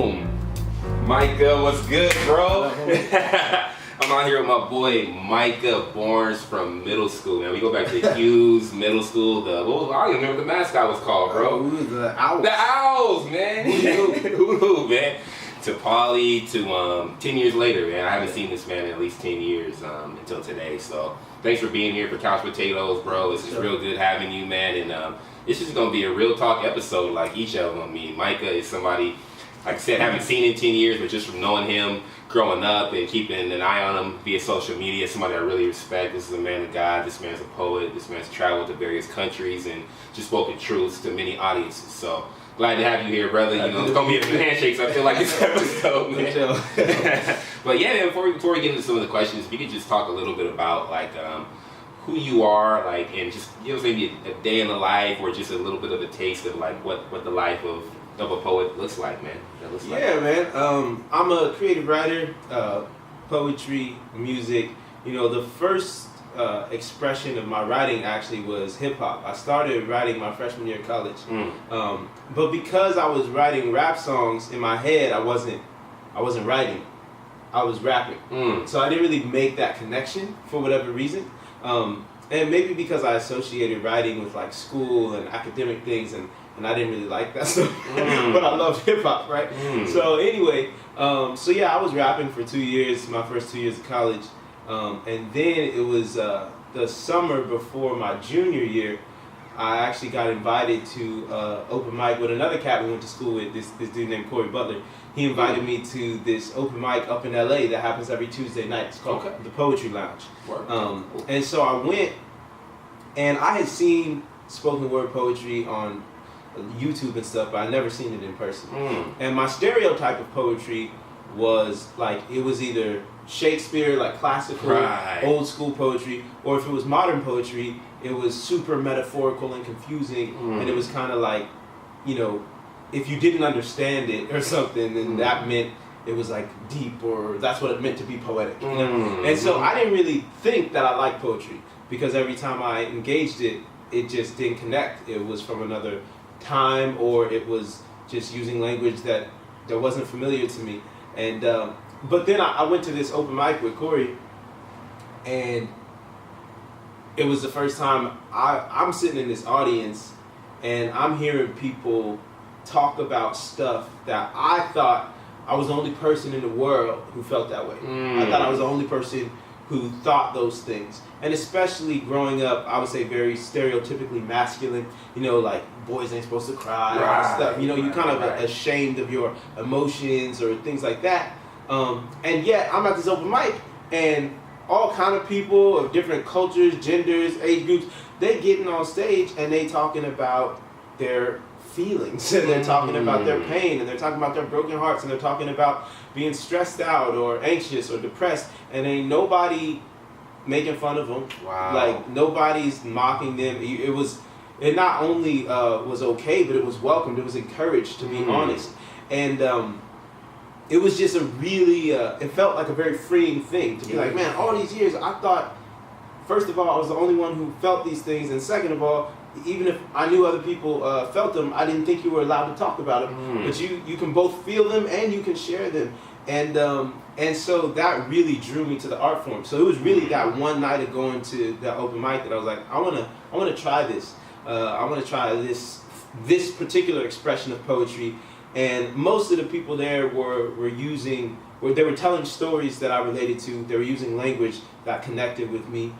Boom. Micah, what's good, bro? I'm out here with my boy Micah Bournes from middle school, man. We go back to Hughes Middle School. I don't even remember what the mascot was called, bro. The Owls. The Owls, man. Who, man? To Polly, to 10 years later, man. I haven't seen this man in at least 10 years until today. So thanks for being here for Couch Potatoes, bro. It's just real good having you, man. And it's just gonna be a real talk episode, like each of them. I mean, Micah is somebody, like I said, I haven't seen in 10 years, but just from knowing him growing up and keeping an eye on him via social media, somebody I really respect. This is a man of God. This man's a poet. This man's traveled to various countries and just spoken truths to many audiences. So glad to have you here, brother. You know, it's gonna be a few handshakes, I feel like, this episode, man. But yeah, man, before we get into some of the questions, if you could just talk a little bit about like who you are, like, and just give us maybe a day in the life or just a little bit of a taste of like what the life of a poet looks like, man. Man. I'm a creative writer, poetry, music. You know, the first expression of my writing actually was hip hop. I started writing my freshman year of college, but because I was writing rap songs in my head, I wasn't writing. I was rapping. So I didn't really make that connection for whatever reason. And maybe because I associated writing with like school and academic things, and I didn't really like that stuff, but I loved hip hop, right? So anyway, so yeah, I was rapping for 2 years, my first 2 years of college, and then it was the summer before my junior year, I actually got invited to open mic with another cat we went to school with, this dude named Corey Butler. He invited me to this open mic up in LA that happens every Tuesday night. It's called the Poetry Lounge. And so I went, and I had seen spoken word poetry on YouTube and stuff, but I never seen it in person. And my stereotype of poetry was like, it was either Shakespeare, like classical, old school poetry, or if it was modern poetry, it was super metaphorical and confusing, and it was kind of like, you know, if you didn't understand it or something, then that meant it was like deep, or that's what it meant to be poetic. You know? And so I didn't really think that I liked poetry, because every time I engaged it, it just didn't connect. It was from another time, or it was just using language that wasn't familiar to me. And but then I went to this open mic with Corey, and it was the first time I'm sitting in this audience, and I'm hearing people talk about stuff that I thought I was the only person in the world who felt that way. I thought I was the only person who thought those things. And especially growing up, I would say very stereotypically masculine, you know, like boys ain't supposed to cry and stuff. You know, you're kind of ashamed of your emotions or things like that. And yet I'm at this open mic, and all kind of people of different cultures, genders, age groups, they getting on stage and they talking about their feelings, and they're talking about their pain, and they're talking about their broken hearts, and they're talking about being stressed out or anxious or depressed, and ain't nobody making fun of them. Like nobody's mocking them. It not only was okay, but it was welcomed. It was encouraged, to be honest. And it was just a really it felt like a very freeing thing to be like, man, all these years I thought, first of all, I was the only one who felt these things, and second of all, even if I knew other people felt them, I didn't think you were allowed to talk about them. But you can both feel them and you can share them. And so that really drew me to the art form. So it was really that one night of going to the open mic that I was like, I wanna try this. I wanna try this particular expression of poetry. And most of the people there were telling stories that I related to. They were using language that connected with me.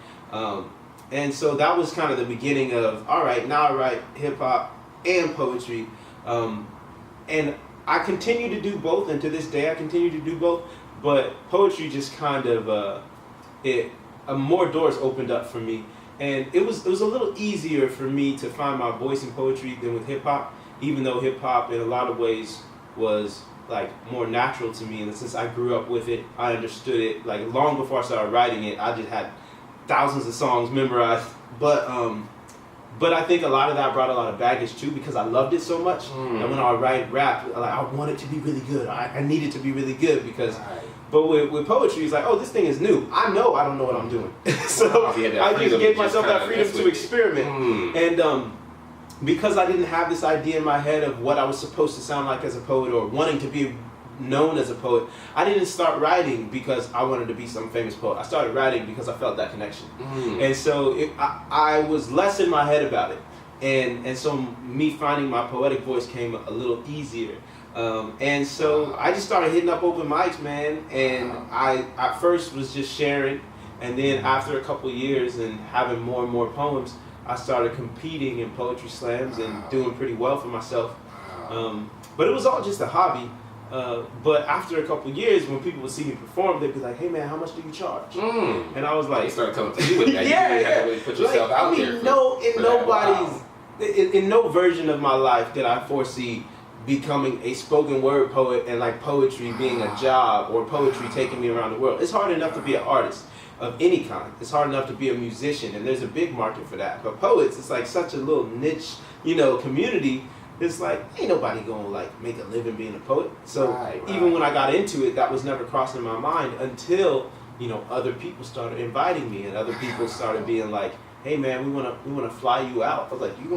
And so that was kind of the beginning of, all right, now I write hip hop and poetry. And I continue to do both, and to this day I continue to do both, but poetry just kind of, more doors opened up for me. And it was a little easier for me to find my voice in poetry than with hip hop, even though hip hop in a lot of ways was like more natural to me. And since I grew up with it, I understood it. Like long before I started writing it, I just had thousands of songs memorized, but I think a lot of that brought a lot of baggage too, because I loved it so much. And when I write rap, like, I want it to be really good. I need it to be really good because. But with poetry, it's like, oh, this thing is new. I know I don't know what I'm doing, so I just gave myself that freedom to experiment. And because I didn't have this idea in my head of what I was supposed to sound like as a poet, or wanting to be known as a poet, I didn't start writing because I wanted to be some famous poet. I started writing because I felt that connection. And so I was less in my head about it. And so me finding my poetic voice came a little easier. And so I just started hitting up open mics, man. And I at first was just sharing. And then after a couple of years and having more and more poems, I started competing in poetry slams and doing pretty well for myself. But it was all just a hobby. But after a couple of years, when people would see me perform, they'd be like, "Hey man, how much do you charge?" And I was like, "You started coming to you with that. You didn't have to really put yourself out there." In no version of my life did I foresee becoming a spoken word poet and like poetry being a job or poetry taking me around the world. It's hard enough to be an artist of any kind. It's hard enough to be a musician, and there's a big market for that. But poets, it's like such a little niche, community. It's like, ain't nobody gonna like make a living being a poet. So even when I got into it, that was never crossing my mind until, other people started inviting me and other people started being like, "Hey man, we wanna fly you out." I was like, you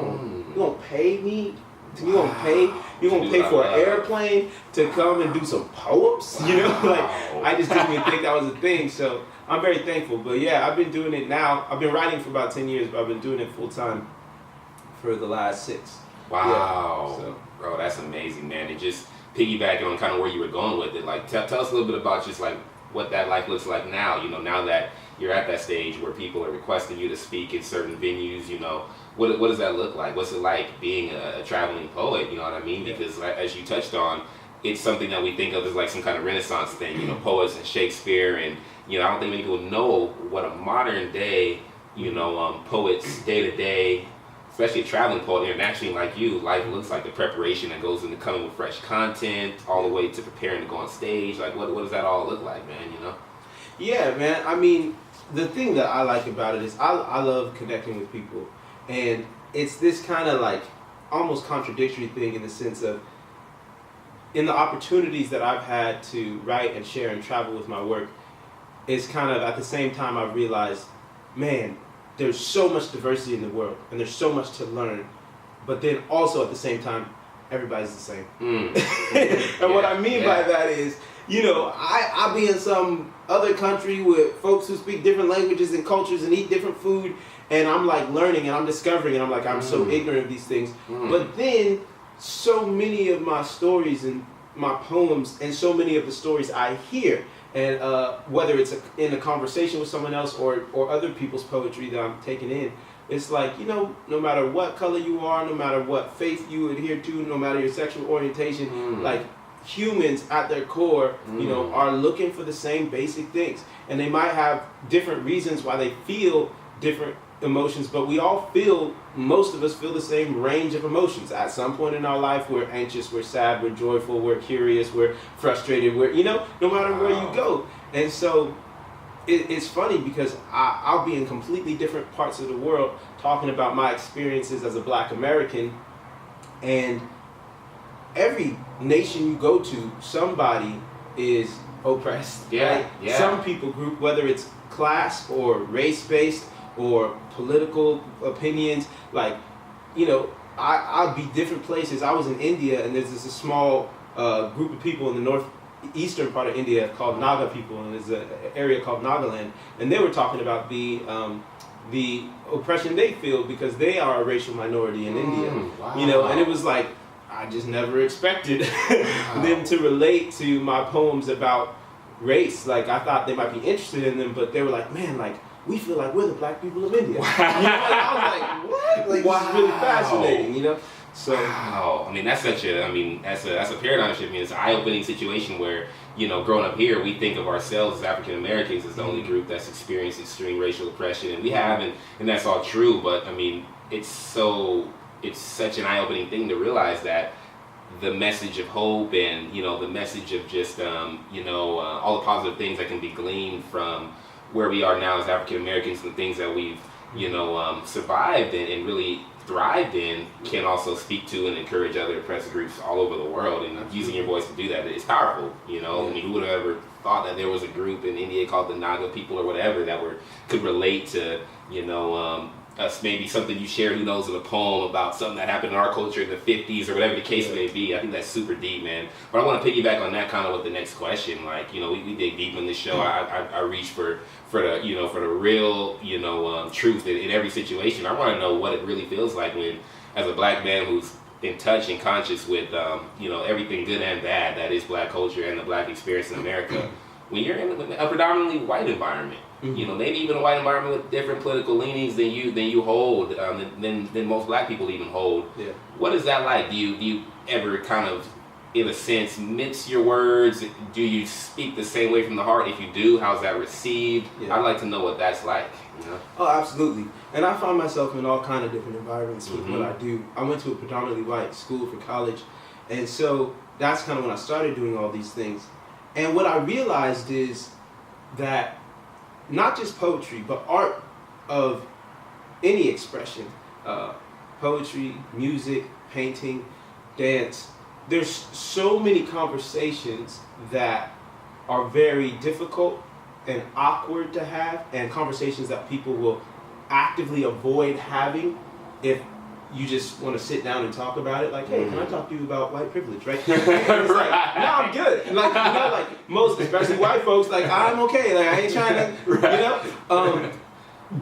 gonna pay me? You gonna pay for an airplane to come and do some poems? I just didn't even think that was a thing. So I'm very thankful. But yeah, I've been doing it now. I've been writing for about 10 years, but I've been doing it full time for the last 6. Wow. Yeah, bro, that's amazing, man. And just piggybacking on kind of where you were going with it, like tell us a little bit about just like what that life looks like now, now that you're at that stage where people are requesting you to speak in certain venues, what does that look like? What's it like being a traveling poet, you know what I mean? Because as you touched on, it's something that we think of as like some kind of Renaissance thing, poets and Shakespeare, and I don't think many people know what a modern day, poets day to day, especially a traveling poet internationally like you, life looks like, the preparation that goes into coming with fresh content, all the way to preparing to go on stage. Like, what does that all look like, man, Yeah, man. I mean, the thing that I like about it is I love connecting with people. And it's this kind of like almost contradictory thing in the sense of, in the opportunities that I've had to write and share and travel with my work, it's kind of at the same time I've realized, man, there's so much diversity in the world and there's so much to learn, but then also at the same time, everybody's the same. And what I mean by that is, I'll be in some other country with folks who speak different languages and cultures and eat different food, and I'm like learning and I'm discovering, and I'm like, I'm so ignorant of these things. But then so many of my stories and my poems and so many of the stories I hear, and whether it's in a conversation with someone else or other people's poetry that I'm taking in, it's like, no matter what color you are, no matter what faith you adhere to, no matter your sexual orientation, like humans at their core, are looking for the same basic things. And they might have different reasons why they feel different emotions, but most of us feel the same range of emotions. At some point in our life, we're anxious, we're sad, we're joyful, we're curious, we're frustrated, no matter where you go. And so it's funny because I'll be in completely different parts of the world talking about my experiences as a Black American, and every nation you go to, somebody is oppressed. Yeah. Some people group, whether it's class or race-based or political opinions, like, I'll be different places. I was in India, and there's this small group of people in the northeastern part of India called Naga people, and there's an area called Nagaland, and they were talking about the oppression they feel because they are a racial minority in India. Wow. And it was like, I just never expected them to relate to my poems about race. Like, I thought they might be interested in them, but they were like, man, like, we feel like we're the Black people of India. Wow. I was like, what? Like, wow. This is really fascinating, So, wow. I mean, that's such a paradigm shift. I mean, it's an eye-opening situation where, growing up here, we think of ourselves as African Americans as the only group that's experienced extreme racial oppression, and we haven't, and that's all true. But I mean, it's such an eye-opening thing to realize that the message of hope and the message of just all the positive things that can be gleaned from where we are now as African Americans and the things that we've survived and really thrived in can also speak to and encourage other oppressed groups all over the world, and using your voice to do that, it's powerful. I mean, who would have ever thought that there was a group in India called the Naga people or whatever that could relate to maybe something you share, who knows, in a poem about something that happened in our culture in the 50s or whatever the case may be. I think that's super deep, man. But I want to piggyback on that kind of with the next question. Like, you know, we dig deep in this show. I reach for the, you know, for the real, you know, truth in every situation. I want to know what it really feels like when, as a black man who's in touch and conscious with, you know, everything good and bad that is black culture and the black experience in America, when you're in a predominantly white environment, you know, maybe even a white environment with different political leanings than you hold, than most black people even hold. Yeah. What is that like? Do you ever kind of, in a sense, mix your words? Do you speak the same way from the heart? If you do, how's that received? Yeah. I'd like to know what that's like. You know? Oh, absolutely. And I find myself in all kind of different environments with what I do. I went to a predominantly white school for college, and so that's kind of when I started doing all these things. And what I realized is that not just poetry, but art of any expression, poetry, music, painting, dance, there's so many conversations that are very difficult and awkward to have, and conversations that people will actively avoid having if you just want to sit down and talk about it. Like, hey, can I talk to you about white privilege, right? And it's like, no, I'm good. Like, you know, like most, especially white folks, like, I'm okay. Like, I ain't trying to, you know?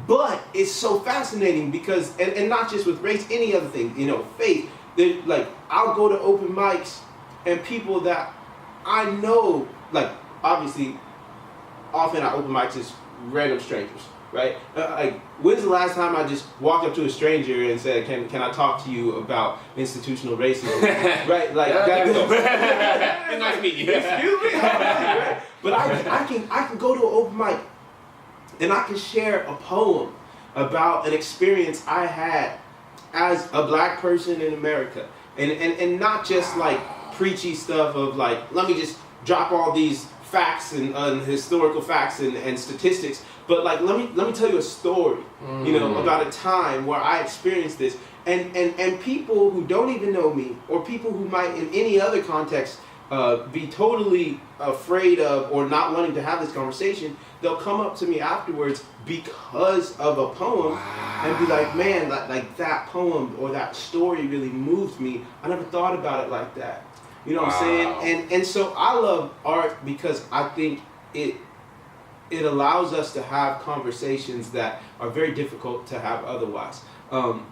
But it's so fascinating because, and not just with race, any other thing, you know, faith. Like, I'll go to open mics and people that I know, like, obviously, often I open mics as random strangers. Right? Like, when's the last time I just walked up to a stranger and said, "Can I talk to you about institutional racism?" Right? Like that. Nice to meet you. Excuse me. Right? But I can go to an open mic and I can share a poem about an experience I had as a black person in America, and not just like preachy stuff of like, let me just drop all these facts and historical facts and statistics. But like, let me tell you a story, you know, about a time where I experienced this, and people who don't even know me, or people who might in any other context be totally afraid of or not wanting to have this conversation, they'll come up to me afterwards because of a poem and be like, man, like that poem or that story really moved me. I never thought about it like that. You know what I'm saying? And so I love art because I think it allows us to have conversations that are very difficult to have otherwise. And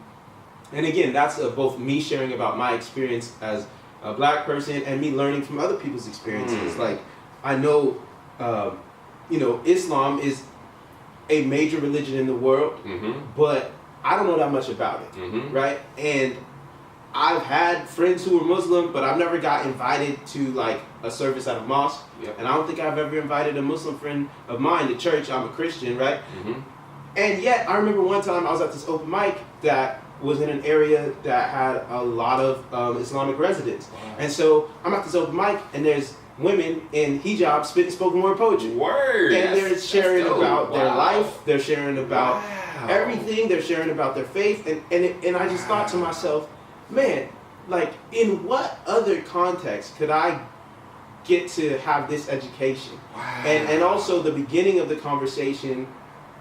again, that's both me sharing about my experience as a black person and me learning from other people's experiences. Like, I know, you know, Islam is a major religion in the world, but I don't know that much about it, right? And I've had friends who were Muslim, but I've never got invited to like a service at a mosque. Yep. And I don't think I've ever invited a Muslim friend of mine to church. I'm a Christian, right? And yet, I remember one time I was at this open mic that was in an area that had a lot of Islamic residents. And so I'm at this open mic, and there's women in hijab spitting spoken word poetry. Word! And they're sharing about their life, they're sharing about everything, they're sharing about their faith. And I just thought to myself, man, like, in what other context could I get to have this education? And also the beginning of the conversation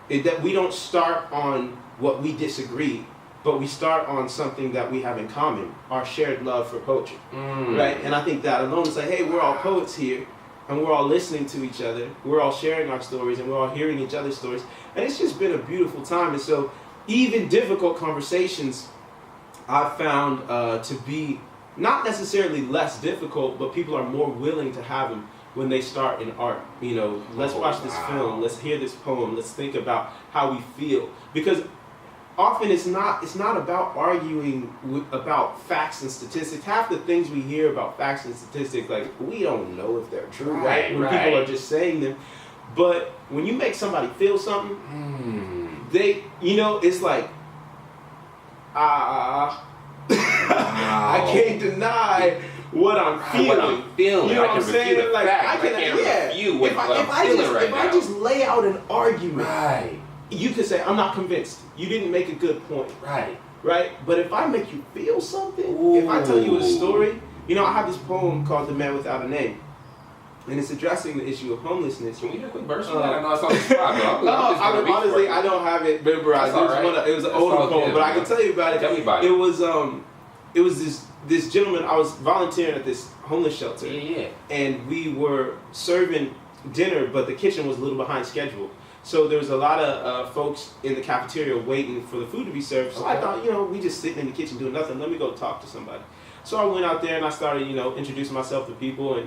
is that we don't start on what we disagree, but we start on something that we have in common, our shared love for poetry, right? And I think that alone is like, hey, we're all poets here, and we're all listening to each other, we're all sharing our stories, and we're all hearing each other's stories, and it's just been a beautiful time. And so even difficult conversations I've found to be not necessarily less difficult, but people are more willing to have them when they start in art. You know, let's watch this film, let's hear this poem, let's think about how we feel. Because often it's not about arguing about facts and statistics. Half the things we hear about facts and statistics, like, we don't know if they're true, right? When people are just saying them. But when you make somebody feel something, they, you know, it's like, I can't deny what I'm feeling. What I'm feeling. You know what I'm saying? Like, I can't refute what I'm feeling right now. If I just lay out an argument, you could say, I'm not convinced. You didn't make a good point. Right? But if I make you feel something, if I tell you a story, you know, I have this poem called The Man Without a Name. and it's addressing the issue of homelessness. Can we get a quick verse from that? I know it's on the spot, but honestly, I don't have it memorized. It was an older poem, but I can tell you about it. Tell me about it. It was this gentleman. I was volunteering at this homeless shelter, and we were serving dinner, but the kitchen was a little behind schedule. So there was a lot of folks in the cafeteria waiting for the food to be served. So I thought, we just sitting in the kitchen doing nothing. Let me go talk to somebody. So I went out there and I started, introducing myself to people,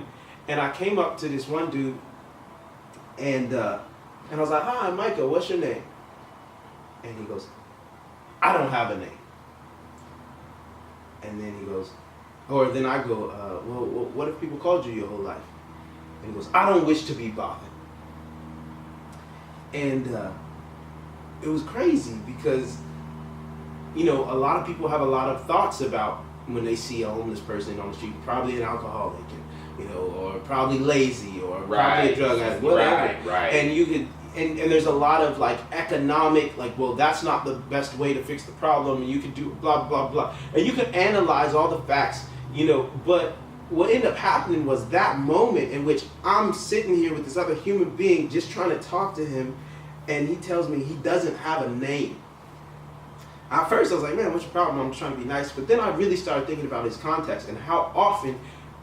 and I came up to this one dude, and I was like, "Hi, Micah, what's your name?" And he goes, "I don't have a name." And then he goes, then I go, well, what if people called you your whole life? And he goes, "I don't wish to be bothered." And it was crazy because, a lot of people have a lot of thoughts about when they see a homeless person on the street, probably an alcoholic, or probably lazy, or probably a drug addict, whatever. Right. And you could, and there's a lot of economic, well, that's not the best way to fix the problem, and you could do blah, blah, blah. And you can analyze all the facts, but what ended up happening was that moment in which I'm sitting here with this other human being just trying to talk to him, and he tells me he doesn't have a name. At first I was like, man, what's your problem? I'm trying to be nice. But then I really started thinking about his context and how often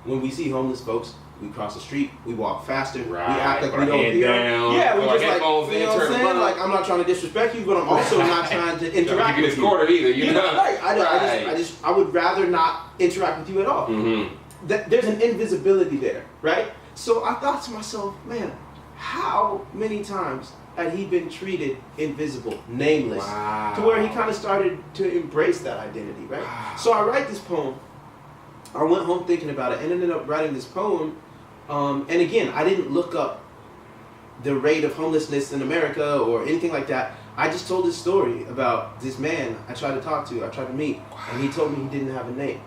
when we see homeless folks, we cross the street, we walk faster, we act like we don't hear. Yeah, we just what I'm saying? I'm not trying to disrespect you, but I'm also not trying to interact with you. I would rather not interact with you at all. Mm-hmm. There's an invisibility there, right? So I thought to myself, man, how many times had he been treated invisible, nameless, to where he kind of started to embrace that identity, right? Wow. So I write this poem. I went home thinking about it and ended up writing this poem. And again, I didn't look up the rate of homelessness in America or anything like that. I just told this story about this man I tried to talk to, I tried to meet, and he told me he didn't have a name.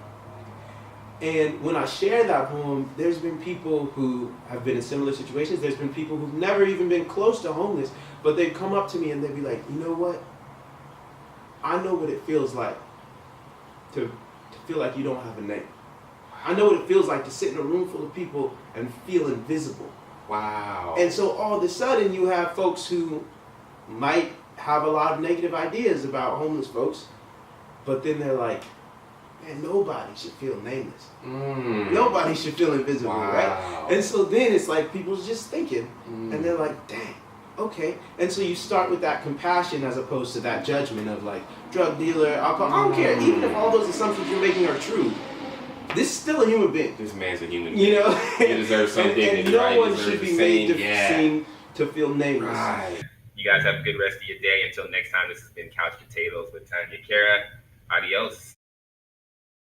And when I share that poem, there's been people who have been in similar situations. There's been people who've never even been close to homeless, but they'd come up to me and they'd be like, you know what? I know what it feels like to feel like you don't have a name. I know what it feels like to sit in a room full of people and feel invisible. Wow. And so all of a sudden you have folks who might have a lot of negative ideas about homeless folks, but then they're like, man, nobody should feel nameless. Nobody should feel invisible, right? And so then it's like people's just thinking, and they're like, dang, okay. And so you start with that compassion as opposed to that judgment of drug dealer, alcohol. I don't care, even if all those assumptions you're making are true. This is still a human being. This man's a human being. He deserves some dignity, and no one should be made to seem to feel nameless. Right. You guys have a good rest of your day. Until next time, this has been Couch Potatoes with Tanya Kara.